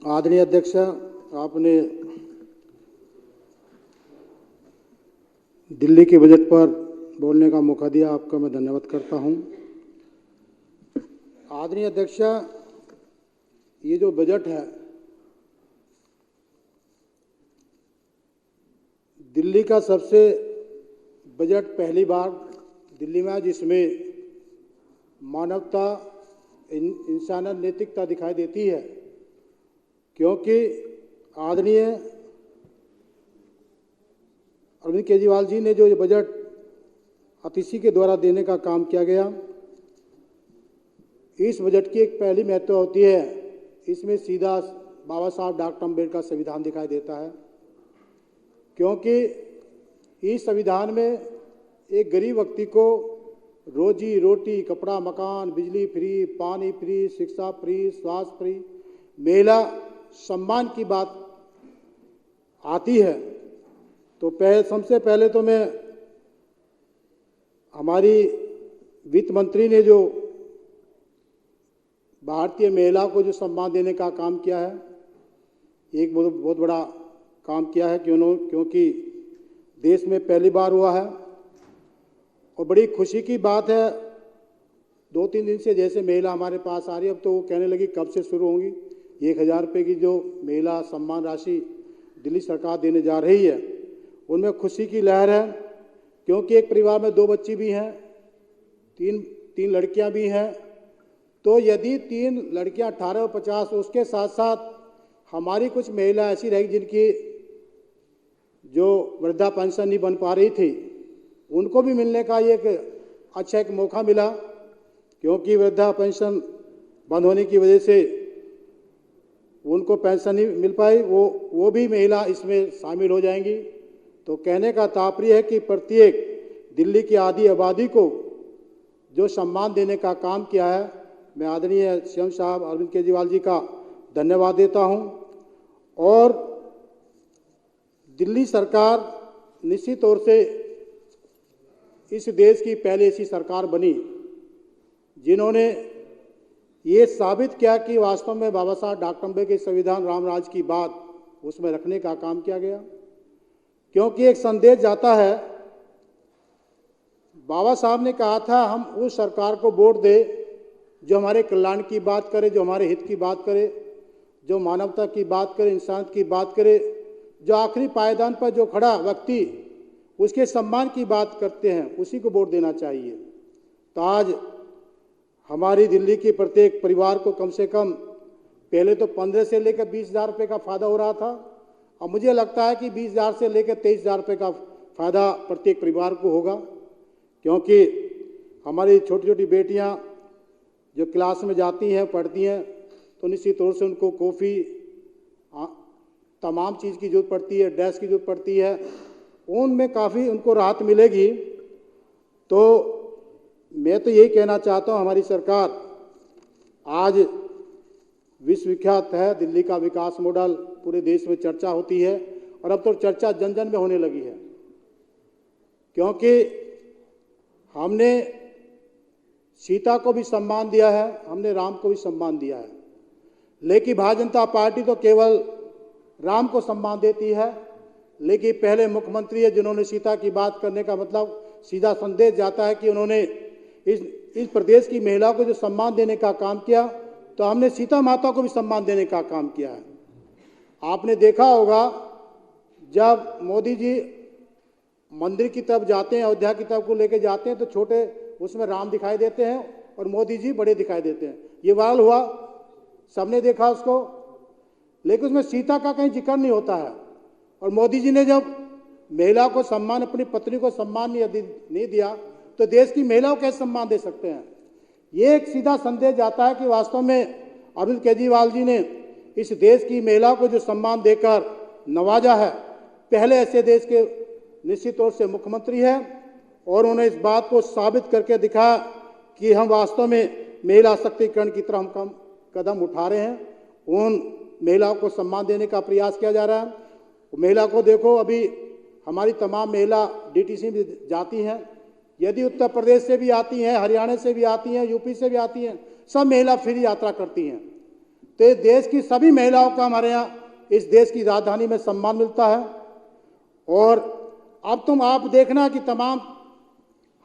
आदरणीय अध्यक्ष, आपने दिल्ली के बजट पर बोलने का मौका दिया, आपका मैं धन्यवाद करता हूं। आदरणीय अध्यक्ष, ये जो बजट है, दिल्ली का सबसे बजट पहली बार दिल्ली में, जिसमें मानवता, इंसानियत, नैतिकता दिखाई देती है, क्योंकि आदरणीय अरविंद केजरीवाल जी ने जो ये बजट अतिथि के द्वारा देने का काम किया गया, इस बजट की एक पहली महत्व होती है, इसमें सीधा बाबा साहब डॉक्टर अम्बेडकर का संविधान दिखाई देता है, क्योंकि इस संविधान में एक गरीब व्यक्ति को रोजी रोटी, कपड़ा, मकान, बिजली फ्री, पानी फ्री, शिक्षा फ्री, स्वास्थ्य फ्री, महिला सम्मान की बात आती है। तो सबसे पहले तो मैं हमारी वित्त मंत्री ने जो भारतीय महिला को जो सम्मान देने का काम किया है, एक बहुत बड़ा काम किया है, क्योंकि देश में पहली बार हुआ है और बड़ी खुशी की बात है। 2-3 दिन से जैसे महिला हमारे पास आ रही है, अब तो वो कहने लगी कब से शुरू होंगी। 1000 रुपये की जो महिला सम्मान राशि दिल्ली सरकार देने जा रही है, उनमें खुशी की लहर है, क्योंकि एक परिवार में 2 बच्ची भी हैं, 3 लड़कियां भी हैं। तो यदि 3 लड़कियां 18 और 50, उसके साथ साथ हमारी कुछ महिला ऐसी रहेगी जिनकी जो वृद्धा पेंशन नहीं बन पा रही थी, उनको भी मिलने का एक अच्छा एक मौका मिला, क्योंकि वृद्धा पेंशन बंद होने की वजह से उनको पेंशन नहीं मिल पाई, वो भी महिला इसमें शामिल हो जाएंगी। तो कहने का तात्पर्य है कि प्रत्येक दिल्ली की आधी आबादी को जो सम्मान देने का काम किया है, मैं आदरणीय सीएम साहब अरविंद केजरीवाल जी का धन्यवाद देता हूं। और दिल्ली सरकार निश्चित तौर से इस देश की पहली ऐसी सरकार बनी जिन्होंने ये साबित किया कि वास्तव में बाबा साहब डॉक्टर अम्बेडकर के संविधान रामराज की बात उसमें रखने का काम किया गया, क्योंकि एक संदेश जाता है। बाबा साहब ने कहा था, हम उस सरकार को वोट दे जो हमारे कल्याण की बात करे, जो हमारे हित की बात करे, जो मानवता की बात करे, इंसानियत की बात करे, जो आखिरी पायदान पर जो खड़ा व्यक्ति उसके सम्मान की बात करते हैं, उसी को वोट देना चाहिए। तो आज हमारी दिल्ली के प्रत्येक परिवार को कम से कम पहले तो 15 से लेकर 20,000 रुपये का फ़ायदा हो रहा था, और मुझे लगता है कि 20,000 से लेकर 23,000 रुपये का फ़ायदा प्रत्येक परिवार को होगा, क्योंकि हमारी छोटी छोटी बेटियां जो क्लास में जाती हैं, पढ़ती हैं, तो निश्चित तौर से उनको कॉफ़ी, तमाम चीज़ की ज़रूरत पड़ती है, ड्रेस की ज़रूरत पड़ती है, उनमें काफ़ी उनको राहत मिलेगी। तो मैं तो यही कहना चाहता हूँ, हमारी सरकार आज विश्वविख्यात है, दिल्ली का विकास मॉडल पूरे देश में चर्चा होती है, और अब तो चर्चा जन जन में होने लगी है, क्योंकि हमने सीता को भी सम्मान दिया है, हमने राम को भी सम्मान दिया है, लेकिन भारतीय जनता पार्टी तो केवल राम को सम्मान देती है, लेकिन पहले मुख्यमंत्री है जिन्होंने सीता की बात करने का मतलब सीधा संदेश जाता है कि उन्होंने इस प्रदेश की महिला को जो सम्मान देने का काम किया, तो हमने सीता माता को भी सम्मान देने का काम किया है। आपने देखा होगा, जब मोदी जी मंदिर की तरफ जाते हैं, अयोध्या की तरफ को लेकर जाते हैं, तो छोटे उसमें राम दिखाई देते हैं और मोदी जी बड़े दिखाई देते हैं। ये वायरल हुआ, सबने देखा उसको, लेकिन उसमें सीता का कहीं जिक्र नहीं होता है। और मोदी जी ने जब महिला को सम्मान, अपनी पत्नी को सम्मान नहीं दिया, तो देश की महिला को कैसे सम्मान दे सकते हैं। ये एक सीधा संदेश जाता है कि वास्तव में अरविंद केजरीवाल जी ने इस देश की महिला को जो सम्मान देकर नवाजा है, पहले ऐसे देश के निश्चित तौर से मुख्यमंत्री हैं, और उन्हें इस बात को साबित करके दिखाया कि हम वास्तव में महिला सशक्तिकरण की तरफ हम कदम उठा रहे हैं। उन महिलाओं को सम्मान देने का प्रयास किया जा रहा है। महिला को देखो, अभी हमारी तमाम महिला डीटीसी में जाती हैं, यदि उत्तर प्रदेश से भी आती हैं, हरियाणा से भी आती हैं, यूपी से भी आती हैं, सब महिला फ्री यात्रा करती हैं। तो ये देश की सभी महिलाओं का हमारे यहाँ इस देश की राजधानी में सम्मान मिलता है। और अब आप देखना कि तमाम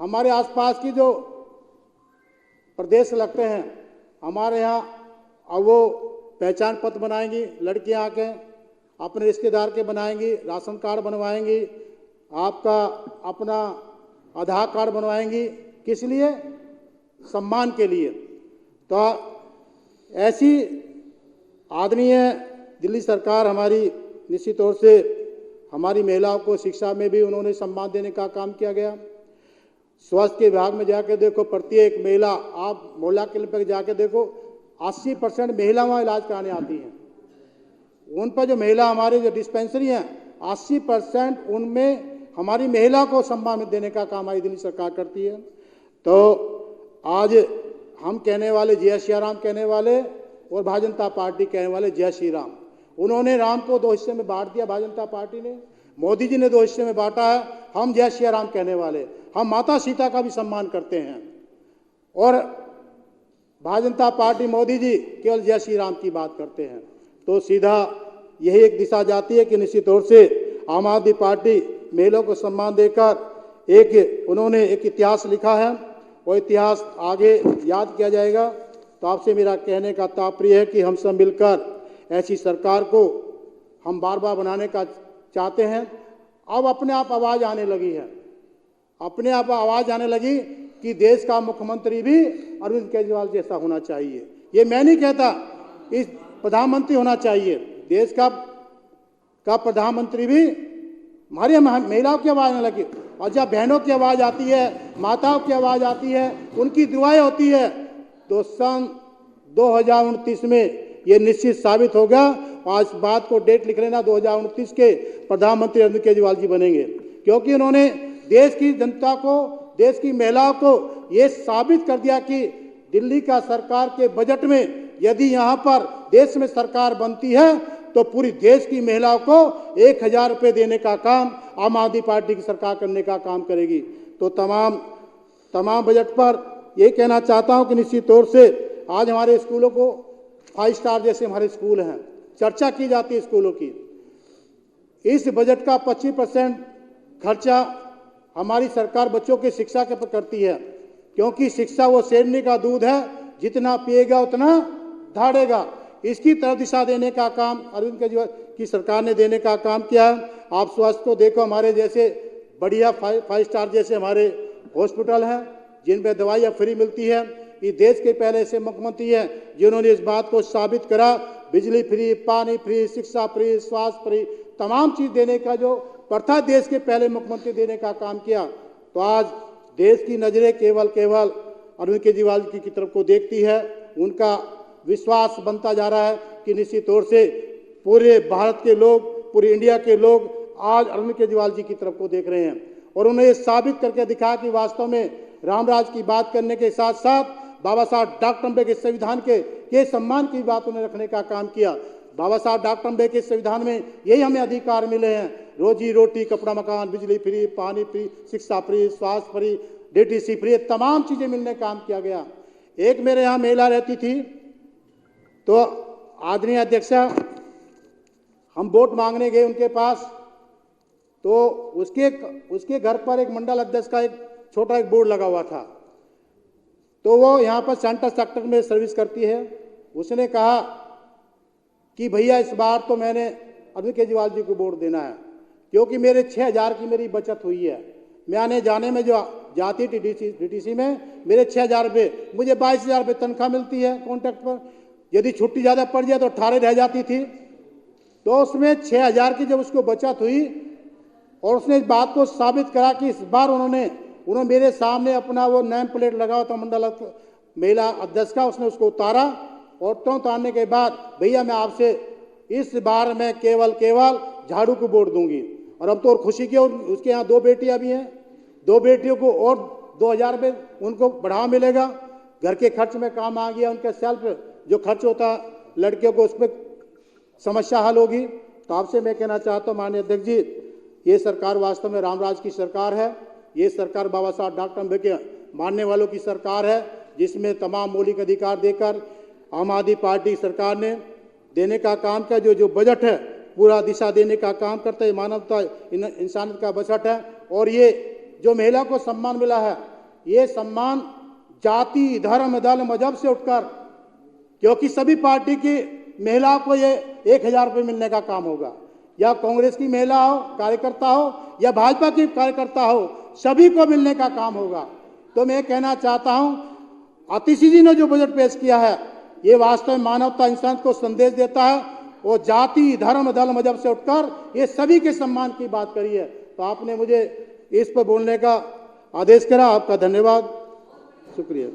हमारे आसपास की जो प्रदेश लगते हैं हमारे यहाँ, अब वो पहचान पत्र बनाएंगी, लड़कियाँ आके अपने रिश्तेदार के बनाएंगी, राशन कार्ड बनवाएंगी, आपका अपना आधार कार्ड बनवाएंगी, किस लिए? सम्मान के लिए। तो ऐसी आदरणीय दिल्ली सरकार हमारी निश्चित तौर से हमारी महिलाओं को शिक्षा में भी उन्होंने सम्मान देने का काम किया गया। स्वास्थ्य के विभाग में जाके देखो, प्रत्येक महिला, आप मोहल्ला क्लिनिक पर जाके देखो, 80% महिला वहाँ इलाज कराने आती हैं। उन पर जो महिला हमारे जो डिस्पेंसरी हैं 80% उनमें हमारी महिला को सम्मान देने का काम हमारी दिल्ली सरकार करती है। तो आज हम कहने वाले जय श्री राम कहने वाले और भारतीय जनता पार्टी कहने वाले जय श्री राम। उन्होंने राम को 2 हिस्से में बांट दिया, भारतीय जनता पार्टी ने, मोदी जी ने 2 हिस्से में बांटा है। हम जय श्री राम कहने वाले, हम माता सीता का भी सम्मान करते हैं और भारतीय जनता पार्टी मोदी जी केवल जय श्री राम की बात करते हैं। तो सीधा यही एक दिशा जाती है कि निश्चित तौर से आम आदमी पार्टी महिलाओं को सम्मान देकर उन्होंने एक इतिहास लिखा है और इतिहास आगे याद किया जाएगा। तो आपसे मेरा कहने का तात्पर्य है कि हम सब मिलकर ऐसी सरकार को हम बार बार बनाने का चाहते हैं। अब अपने आप आवाज़ आने लगी है, अपने आप आवाज़ आने लगी कि देश का मुख्यमंत्री भी अरविंद केजरीवाल जैसा होना चाहिए। ये मैं नहीं कहता, इस प्रधानमंत्री होना चाहिए। देश का प्रधानमंत्री भी हमारी महिलाओं की आवाज़ आने लगी। और जब बहनों की आवाज़ आती है, माताओं की आवाज़ आती है, उनकी दुआएं होती है, तो सन 2029 में ये निश्चित साबित होगा। आज बात को डेट लिख लेना, 2029 के प्रधानमंत्री अरविंद केजरीवाल जी बनेंगे, क्योंकि उन्होंने देश की जनता को, देश की महिलाओं को ये साबित कर दिया कि दिल्ली का सरकार के बजट में यदि यहाँ पर देश में सरकार बनती है तो पूरी देश की महिलाओं को 1000 रुपये देने का काम आम आदमी पार्टी की सरकार करने का काम करेगी। तो तमाम बजट पर यही कहना चाहता हूँ कि निश्चित तौर से आज हमारे स्कूलों को 5 स्टार जैसे हमारे स्कूल हैं, चर्चा की जाती है स्कूलों की। इस बजट का 25% खर्चा हमारी सरकार बच्चों की शिक्षा के पर करती है, क्योंकि शिक्षा वो शेरनी का दूध है, जितना पिएगा उतना धाड़ेगा। इसकी तरफ दिशा देने का काम अरविंद केजरीवाल की सरकार ने देने का काम किया है। आप स्वास्थ्य को देखो, हमारे जैसे बढ़िया 5 स्टार जैसे हमारे हॉस्पिटल हैं जिनमें दवाइयाँ फ्री मिलती है। ये देश के पहले ऐसे मुख्यमंत्री हैं जिन्होंने इस बात को साबित करा, बिजली फ्री, पानी फ्री, शिक्षा फ्री, स्वास्थ्य फ्री, तमाम चीज़ देने का जो प्रथा देश के पहले मुख्यमंत्री देने का काम किया। तो आज देश की नज़रें केवल अरविंद केजरीवाल की तरफ को देखती है। उनका विश्वास बनता जा रहा है कि निश्चित तौर से पूरे भारत के लोग, पूरे इंडिया के लोग आज अरविंद केजरीवाल जी की तरफ को देख रहे हैं। और उन्होंने ये साबित करके दिखाया कि वास्तव में रामराज की बात करने के साथ साथ बाबा साहब डॉक्टर अम्बेडकर के संविधान के सम्मान की बात उन्हें रखने का काम किया। बाबा साहब डॉक्टर अम्बेडकर के संविधान में यही हमें अधिकार मिले हैं, रोजी रोटी, कपड़ा मकान, बिजली फ्री, पानी फ्री, शिक्षा फ्री, स्वास्थ्य फ्री, DTC फ्री, तमाम चीज़ें मिलने का काम किया गया। एक मेरे यहाँ महिला रहती थी, तो आदरणीय अध्यक्षा हम वोट मांगने गए उनके पास, तो उसके घर पर एक मंडल अध्यक्ष का एक छोटा एक बोर्ड लगा हुआ था। तो वो यहाँ पर सेंट्रल सेक्टर में सर्विस करती है। उसने कहा कि भैया इस बार तो मैंने अरविंद केजरीवाल जी को वोट देना है, क्योंकि मेरे 6000 की मेरी बचत हुई है। मैं आने जाने में जो जाती DTC में मेरे 6000 रुपये, मुझे 22000 रुपये तनख्वाह मिलती है कॉन्ट्रैक्ट पर। यदि छुट्टी ज़्यादा पड़ जाए तो 18 रह जाती थी। तो उसमें 6000 की जब उसको बचत हुई और उसने इस बात को साबित करा कि इस बार उन्होंने मेरे सामने अपना वो नेम प्लेट लगा हुआ था मंडल महिला अध्यक्ष का, उसने उसको उतारा और उतारने के बाद भैया मैं आपसे इस बार मैं केवल झाड़ू को वोट दूंगी। और अब तो और खुशी की, और उसके यहाँ 2 बेटियां भी हैं, 2 बेटियों को और 2000 रुपये उनको बढ़ावा मिलेगा। घर के खर्च में काम आ गया, उनके सेल्फ जो खर्च होता लड़कियों को, उस पर समस्या हल होगी। तो आपसे मैं कहना चाहता हूँ माननीय अध्यक्ष जी, ये सरकार वास्तव में रामराज की सरकार है। ये सरकार बाबा साहब डॉक्टर अम्बेडकर मानने वालों की सरकार है, जिसमें तमाम मौलिक अधिकार देकर आम आदमी पार्टी सरकार ने देने का काम किया। जो बजट है पूरा दिशा देने का काम करता है, मानवता इंसानियत का बजट है। और ये जो महिला को सम्मान मिला है, ये सम्मान जाति, धर्म, दल, मजहब से उठकर, क्योंकि सभी पार्टी की महिला को ये 1000 रुपये मिलने का काम होगा, या कांग्रेस की महिला हो, कार्यकर्ता हो, या भाजपा की कार्यकर्ता हो, सभी को मिलने का काम होगा। तो मैं कहना चाहता हूं, आतिशी जी ने जो बजट पेश किया है, ये वास्तव में मानवता, इंसान को संदेश देता है। वो जाति, धर्म, दल, मजहब से उठकर ये सभी के सम्मान की बात करी है। तो आपने मुझे इस पर बोलने का आदेश करा, आपका धन्यवाद, शुक्रिया।